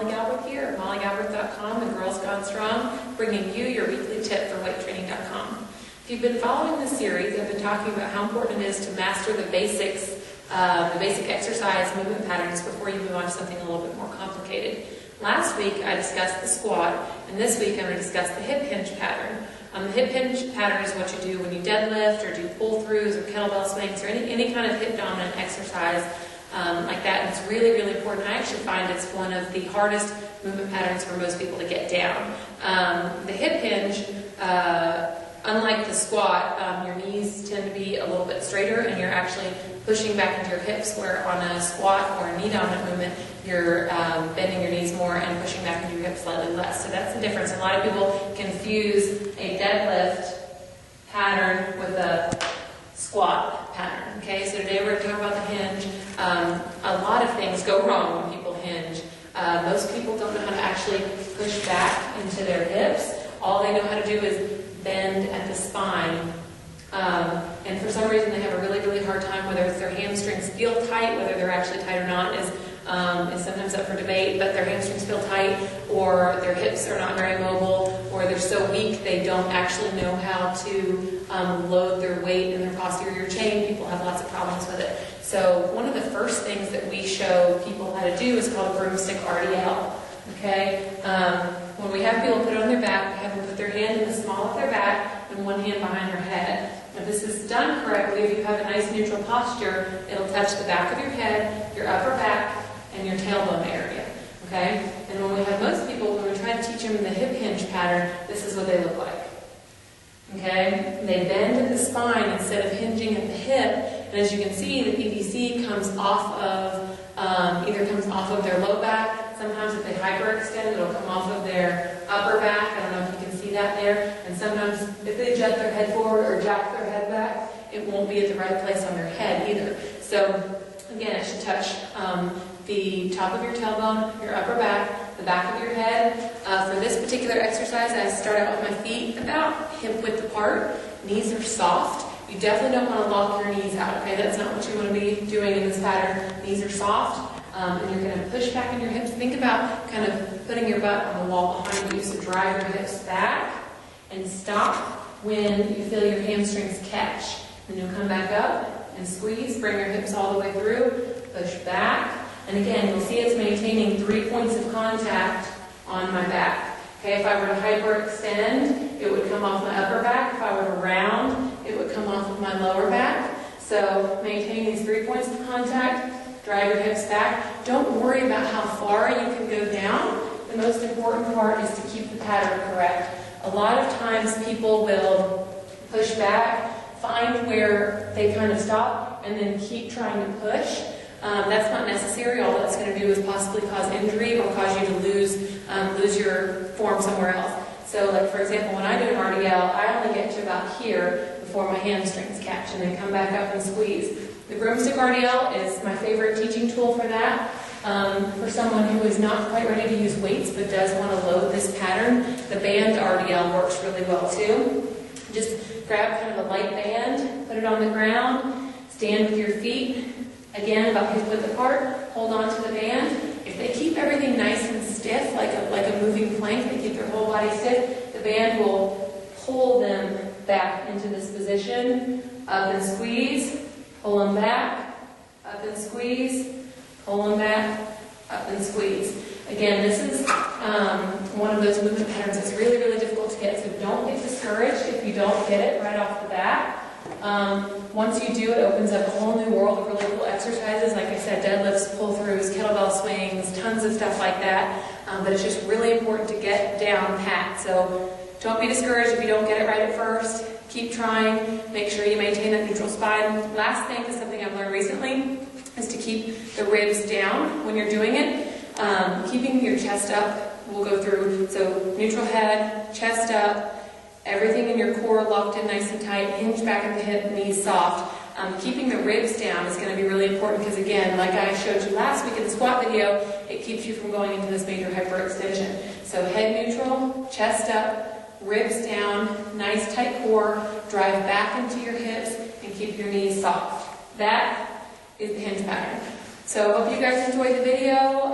Molly Galbraith here at mollygalbraith.com and Girls Gone Strong, bringing you your weekly tip from weighttraining.com. If you've been following this series, I've been talking about how important it is to master the basics, the basic exercise movement patterns before you move on to something a little bit more complicated. Last week I discussed the squat, and this week I'm going to discuss the hip hinge pattern. The hip hinge pattern is what you do when you deadlift or do pull-throughs or kettlebell swings or any kind of hip-dominant exercise like that. And it's really, really important. I actually find it's one of the hardest movement patterns for most people to get down. The hip hinge, unlike the squat, your knees tend to be a little bit straighter and you're actually pushing back into your hips, where on a squat or a knee-dominant movement, you're bending your knees more and pushing back into your hips slightly less. So that's the difference. A lot of people confuse a deadlift pattern with a squat pattern. Okay, so today we're going to talk about the hinge. A lot of things go wrong when people hinge. Most people don't know how to actually push back into their hips. All they know how to do is bend at the spine. And for some reason they have a really, really hard time, whether it's their hamstrings feel tight, whether they're actually tight or not is sometimes up for debate, but their hamstrings feel tight, or their hips are not very mobile, or they're so weak they don't actually know how to load their weight in their posterior chain. People have lots of problems with it. So one of the first things that we show people how to do is called a broomstick RDL. Okay? When we have people put it on their back, we have them put their hand in the small of their back and one hand behind their head. If this is done correctly, if you have a nice neutral posture, it'll touch the back of your head, your upper back, and your tailbone area. Okay? And when we have most people, when we try to teach them the hip hinge pattern, this is what they look like. Okay? They bend at the spine instead of hinging at the hip. And as you can see, the PVC comes off of, either comes off of their low back. Sometimes if they hyperextend, it'll come off of their upper back. I don't know if you can see that there. And sometimes if they jet their head forward or jack their head back, it won't be at the right place on their head either. So again, it should touch the top of your tailbone, your upper back, the back of your head. For this particular exercise, I start out with my feet about hip width apart. Knees are soft. You definitely don't want to lock your knees out, okay? That's not what you want to be doing in this pattern. Knees are soft. And you're going to push back in your hips. Think about kind of putting your butt on the wall behind you, so drive your hips back and stop when you feel your hamstrings catch. Then you'll come back up and squeeze, bring your hips all the way through, push back. And again, you'll see it's maintaining 3 points of contact on my back. Okay, if I were to hyperextend, it would come off my upper back. If I were to round, it would come off of my lower back. So maintain these 3 points of contact. Drive your hips back. Don't worry about how far you can go down. The most important part is to keep the pattern correct. A lot of times people will push back, find where they kind of stop, and then keep trying to push. That's not necessary. All that's going to do is possibly cause injury or cause you to lose your form somewhere else. So like for example, when I do an RDL, I only get to about here before my hamstrings catch and then come back up and squeeze. The broomstick RDL is my favorite teaching tool for that. For someone who is not quite ready to use weights but does want to load this pattern, the band RDL works really well too. Just grab kind of a light band, put it on the ground, stand with your feet, again about hip width apart, hold on to the band. If they keep everything nice and stiff, like a moving plank, they keep their whole body stiff, the band will pull them back into this position, up and squeeze, pull them back, up and squeeze, pull them back, up and squeeze. Again, this is one of those movement patterns that's really, really difficult to get, so don't get discouraged if you don't get it right off the bat. Once you do, it opens up a whole new world of really cool exercises. Like I said, deadlifts, pull-throughs, kettlebell swings, tons of stuff like that. But it's just really important to get down pat. So don't be discouraged if you don't get it right at first. Keep trying. Make sure you maintain that neutral spine. Last thing is something I've learned recently is to keep the ribs down when you're doing it. Keeping your chest up, we'll go through. So neutral head, chest up, everything in your core locked in nice and tight, hinge back at the hip, knees soft. Keeping the ribs down is going to be really important because again, like I showed you last week in the squat video, it keeps you from going into this major hyperextension. So head neutral, chest up, ribs down, nice tight core, drive back into your hips, and keep your knees soft. That is the hinge pattern. So hope you guys enjoyed the video.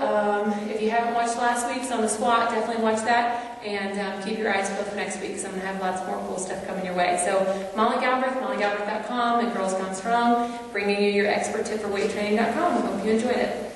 If you haven't watched last week's on the squat, definitely watch that. And keep your eyes peeled for next week because I'm going to have lots more cool stuff coming your way. So Molly Galbraith, mollygalbraith.com, and Girls Gone Strong, bringing you your expert tip for weighttraining.com. Hope you enjoyed it.